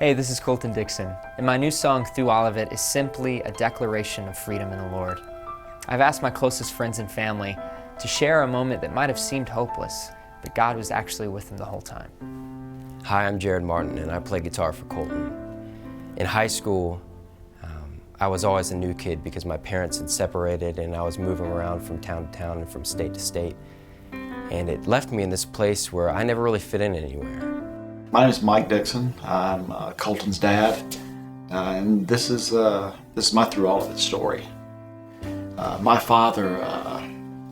Hey, this is Colton Dixon, and my new song, Through All of It, is simply a declaration of freedom in the Lord. I've asked my closest friends and family to share a moment that might have seemed hopeless, but God was actually with them the whole time. Hi, I'm Jared Martin, and I play guitar for Colton. In high school, I was always a new kid because my parents had separated and I was moving around from town to town and from state to state. And it left me in this place where I never really fit in anywhere. My name is Mike Dixon. I'm Colton's dad, and this is my Through All of It story. My father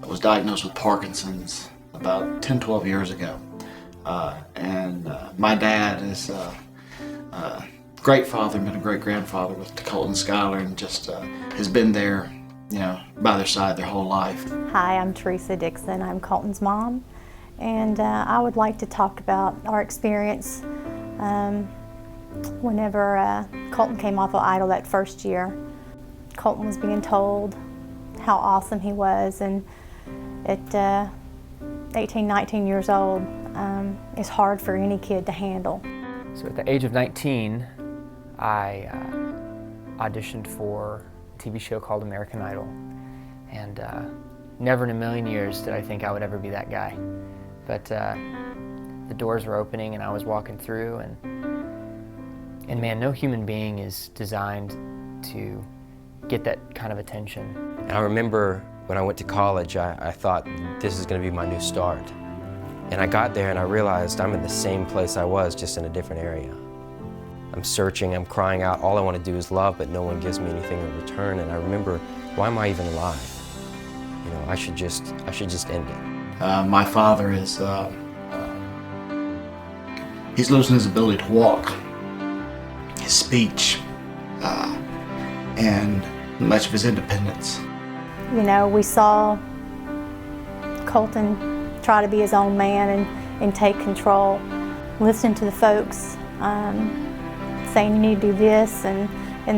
was diagnosed with Parkinson's about 10, 12 years ago, and my dad is a great father, been a great grandfather with Colton and Skylar, and just has been there, by their side their whole life. Hi, I'm Teresa Dixon. I'm Colton's mom. And I would like to talk about our experience whenever Colton came off of Idol that first year. Colton was being told how awesome he was, and at 18, 19 years old, it's hard for any kid to handle. So at the age of 19, I auditioned for a TV show called American Idol, and never in a million years did I think I would ever be that guy. But the doors were opening and I was walking through, and man, no human being is designed to get that kind of attention. And I remember when I went to college, I thought this is going to be my new start. And I got there and I realized I'm in the same place I was, just in a different area. I'm searching, I'm crying out, all I want to do is love, but no one gives me anything in return. And I remember, why am I even alive? I should just end it. My father is, he's losing his ability to walk, his speech, and much of his independence. We saw Colton try to be his own man and take control, listen to the folks saying you need to do this and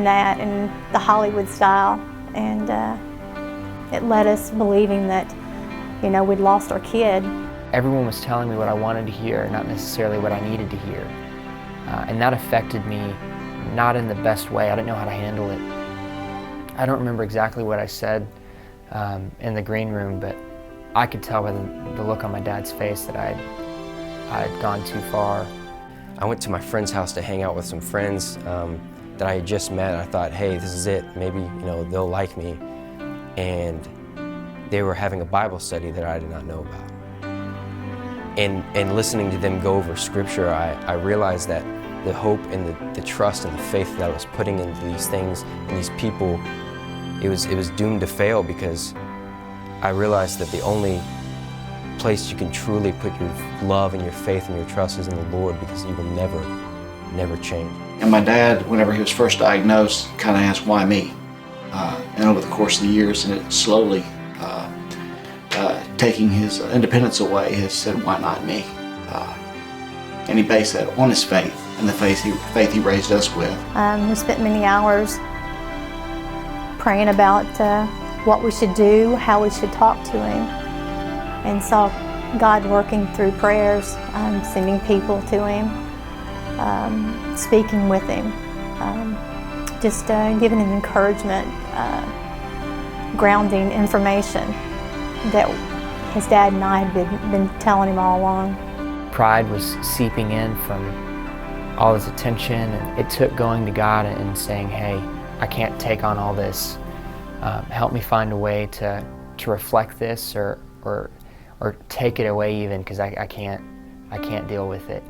that and the Hollywood style, and it led us believing that we'd lost our kid. Everyone was telling me what I wanted to hear, not necessarily what I needed to hear. And that affected me, not in the best way. I didn't know how to handle it. I don't remember exactly what I said in the green room, but I could tell by the look on my dad's face that I had gone too far. I went to my friend's house to hang out with some friends that I had just met. I thought, hey, this is it. Maybe they'll like me. And they were having a Bible study that I did not know about. And listening to them go over scripture, I realized that the hope and the trust and the faith that I was putting into these things and these people, it was doomed to fail, because I realized that the only place you can truly put your love and your faith and your trust is in the Lord, because He will never change. And my dad, whenever he was first diagnosed, kind of asked, why me? And over the course of the years, and it slowly taking his independence away, has said, why not me? And he based that on his faith and the faith he raised us with. We spent many hours praying about what we should do, how we should talk to him, and saw God working through prayers, sending people to him, speaking with him, just giving him encouragement, grounding information that his dad and I had been telling him all along. Pride was seeping in from all his attention, and it took going to God and saying, hey, I can't take on all this. Help me find a way to reflect this or take it away even, because I can't deal with it.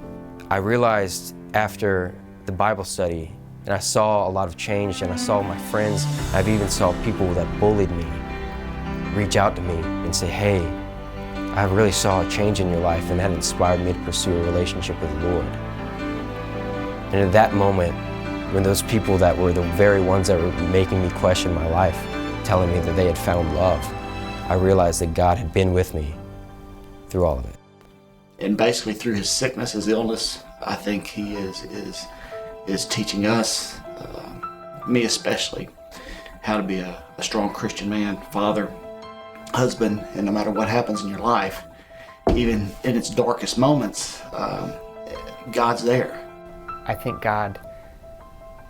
I realized after the Bible study, and I saw a lot of change, and I saw my friends, I've even saw people that bullied me reach out to me and say, hey, I really saw a change in your life, and that inspired me to pursue a relationship with the Lord. And at that moment, when those people that were the very ones that were making me question my life, telling me that they had found love, I realized that God had been with me through all of it. And basically through his sickness, his illness, I think he is teaching us, me especially, how to be a strong Christian man, father, husband, and no matter what happens in your life, even in its darkest moments, God's there. I think God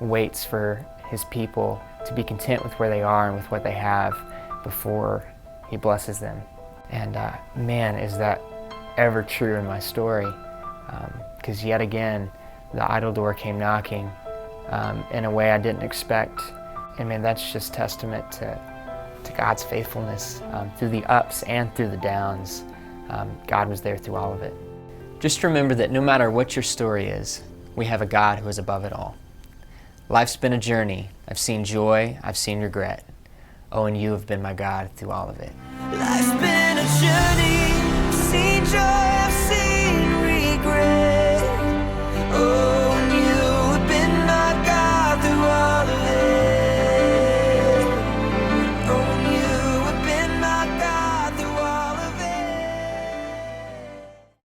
waits for his people to be content with where they are and with what they have before he blesses them. And man, is that ever true in my story. Because yet again, the idol door came knocking in a way I didn't expect. And man, that's just testament to God's faithfulness through the ups and through the downs. God was there through all of it. Just remember that no matter what your story is, we have a God who is above it all. Life's been a journey. I've seen joy, I've seen regret. Oh, and you have been my God through all of it. Life's been a journey, seen joy.